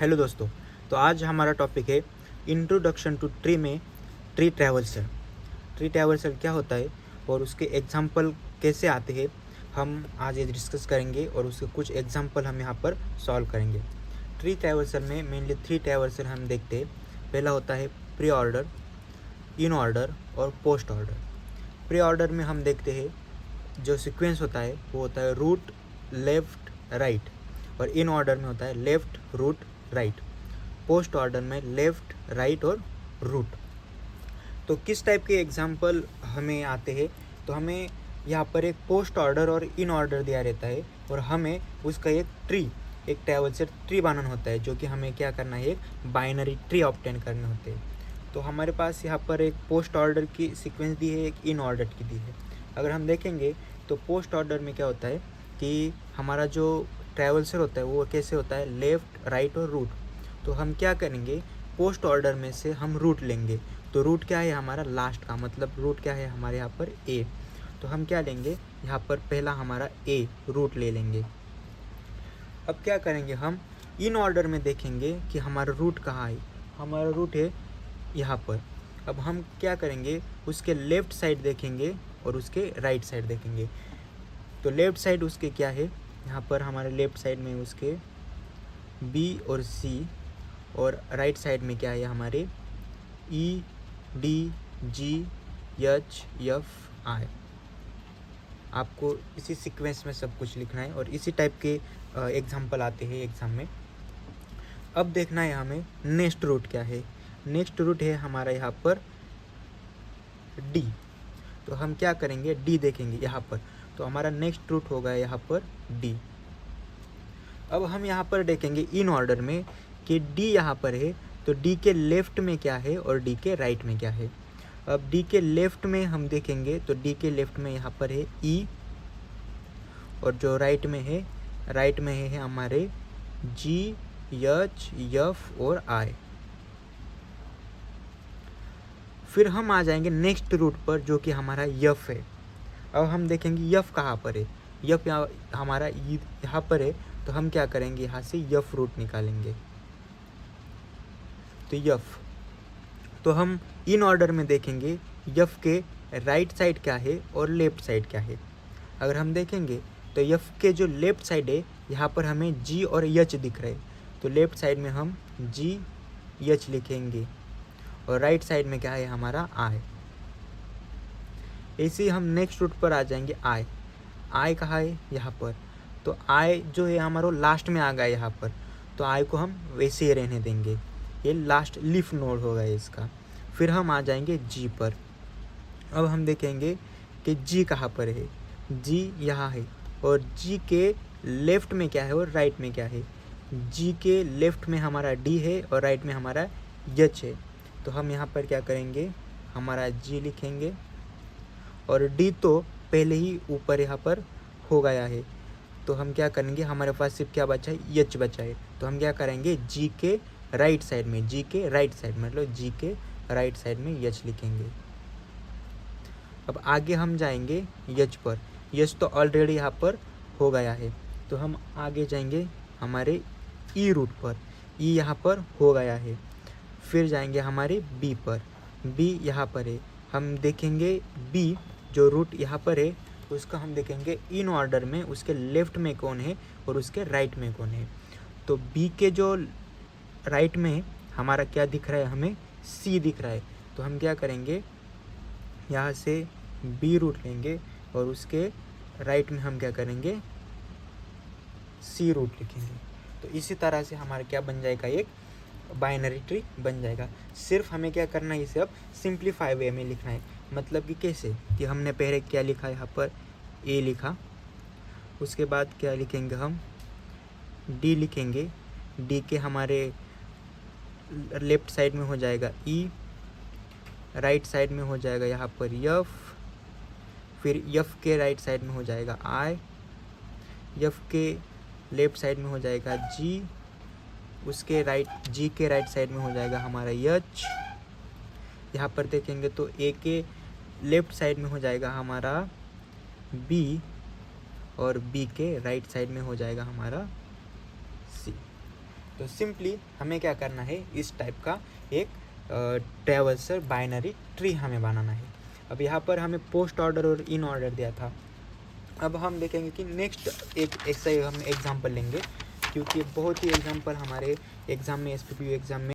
Hello दोस्तों। तो आज हमारा टॉपिक है इंट्रोडक्शन टू ट्री में ट्री ट्रैवर्सल। ट्री ट्रैवर्सल क्या होता है और उसके एग्जाम्पल कैसे आते हैं हम आज ये डिस्कस करेंगे और उसके कुछ एग्जाम्पल हम यहाँ पर सॉल्व करेंगे। ट्री ट्रैवर्सल में मेनली 3 ट्रैवर्सल हम देखते हैं। पहला होता है प्री ऑर्डर, इन ऑर्डर और पोस्ट ऑर्डर। प्री ऑर्डर में हम देखते हैं जो सीक्वेंस होता है वो होता है रूट, लेफ्ट, राइट, और इन ऑर्डर में होता है left, root, right. Post order में लेफ्ट, राइट और रूट। तो किस टाइप के एग्जाम्पल हमें आते हैं, तो हमें यहाँ पर एक पोस्ट ऑर्डर और इन ऑर्डर दिया रहता है और हमें उसका एक ट्रैवर्सल ट्री बनाना होता है, जो कि हमें क्या करना है, एक बाइनरी ट्री ऑब्टेन करने होते हैं। तो हमारे पास यहाँ पर एक पोस्ट ऑर्डर की सीक्वेंस दी है, एक इन ऑर्डर की दी है। अगर हम देखेंगे तो पोस्ट ऑर्डर में क्या होता है कि हमारा जो ट्रैवर्सल होता है वो कैसे होता है, लेफ़्ट, राइट और रूट। तो हम क्या करेंगे, पोस्ट ऑर्डर में से हम रूट लेंगे। तो रूट क्या है, हमारा लास्ट का मतलब रूट क्या है हमारे यहाँ पर ए। तो हम क्या लेंगे, यहाँ पर पहला हमारा ए रूट ले लेंगे। अब क्या करेंगे, हम इन ऑर्डर में देखेंगे कि हमारा रूट कहाँ है। हमारा रूट है यहाँ पर। अब हम क्या करेंगे, उसके लेफ़्ट साइड देखेंगे और उसके राइट साइड देखेंगे। तो लेफ़्ट साइड उसके क्या है, यहाँ पर हमारे लेफ़्ट साइड में उसके बी और सी, और राइट साइड में क्या है हमारे ई, डी, जी, एच, एफ, आई। आपको इसी सीक्वेंस में सब कुछ लिखना है और इसी टाइप के एग्जाम्पल आते हैं एग्ज़ाम में। अब देखना है हमें नेक्स्ट रूट क्या है। नेक्स्ट रूट है हमारा यहाँ पर डी। तो हम क्या करेंगे, डी देखेंगे यहाँ पर। तो हमारा नेक्स्ट रूट होगा यहाँ पर डी। अब हम यहाँ पर देखेंगे इन ऑर्डर में कि डी यहाँ पर है, तो डी के लेफ़्ट में क्या है और डी के राइट में क्या है। अब डी के लेफ़्ट में हम देखेंगे तो डी के लेफ़्ट में यहाँ पर है ई, और जो राइट में है हमारे जी, एच, एफ और आई। फिर हम आ जाएंगे नेक्स्ट रूट पर जो कि हमारा यफ है। अब हम देखेंगे यफ कहाँ पर है। यफ हमारा यहाँ पर है, तो हम क्या करेंगे, यहाँ से यफ रूट निकालेंगे। तो यफ, तो हम इन ऑर्डर में देखेंगे यफ के राइट साइड क्या है और लेफ़्ट साइड क्या है। अगर हम देखेंगे तो यफ के जो लेफ़्ट साइड है यहाँ पर हमें जी और एच दिख रहे हैं, तो लेफ़्ट साइड में हम जी, एच लिखेंगे और राइट साइड में क्या है हमारा आई। ऐसे ही हम नेक्स्ट रूट पर आ जाएंगे आई। आई कहाँ है, यहाँ पर। तो आई जो है हमारा लास्ट में आ गया यहाँ पर, तो आई को हम वैसे ही रहने देंगे, ये लास्ट लीफ नोड होगा इसका। फिर हम आ जाएंगे जी पर। अब हम देखेंगे कि जी कहाँ पर है। जी यहाँ है, और जी के लेफ़्ट में क्या है और राइट में क्या है। जी के लेफ़्ट में हमारा डी है और राइट में हमारा एच है। तो हम यहाँ पर क्या करेंगे, हमारा जी लिखेंगे, और डी तो पहले ही ऊपर यहाँ पर हो गया है, तो हम क्या करेंगे, हमारे पास सिर्फ क्या बचा है, एच बचा है। तो हम क्या करेंगे, जी के राइट साइड में, जी के राइट साइड मतलब जी के राइट साइड में एच लिखेंगे। अब आगे हम जाएंगे एच पर। एच तो ऑलरेडी यहाँ पर हो गया है, तो हम आगे जाएंगे हमारे ई रूट पर। ई यहाँ पर हो गया है। फिर जाएंगे हमारे बी पर। बी यहाँ पर है, हम देखेंगे बी जो रूट यहाँ पर है उसका हम देखेंगे इन ऑर्डर में उसके लेफ़्ट में कौन है और उसके राइट में कौन है। तो बी के जो राइट में हमारा क्या दिख रहा है, हमें सी दिख रहा है। तो हम क्या करेंगे, यहाँ से बी रूट लेंगे और उसके राइट में हम क्या करेंगे, सी रूट लिखेंगे। तो इसी तरह से हमारा क्या बन जाएगा, एक बाइनरी ट्री बन जाएगा। सिर्फ हमें क्या करना है, इसे अब सिंप्लीफाई वे में लिखना है। मतलब कि कैसे, कि हमने पहले क्या लिखा, यहाँ पर ए लिखा, उसके बाद क्या लिखेंगे, हम डी लिखेंगे। डी के हमारे लेफ़्ट साइड में हो जाएगा ई, राइट साइड में हो जाएगा यहाँ पर यफ, फिर यफ के राइट साइड में हो जाएगा आई, यफ के लेफ़्ट साइड में हो जाएगा जी, उसके राइट जी के राइट साइड में हो जाएगा हमारा एच। यहाँ पर देखेंगे तो ए के लेफ़्ट साइड में हो जाएगा हमारा बी, और बी के राइट साइड में हो जाएगा हमारा सी। तो सिंपली हमें क्या करना है, इस टाइप का एक ट्रैवर्सर बाइनरी ट्री हमें बनाना है। अब यहाँ पर हमें पोस्ट ऑर्डर और इन ऑर्डर दिया था। अब हम देखेंगे कि नेक्स्ट एक ऐसा हम एग्जांपल लेंगे, क्योंकि बहुत ही एग्जांपल हमारे एग्ज़ाम में, SPPU एग्ज़ाम में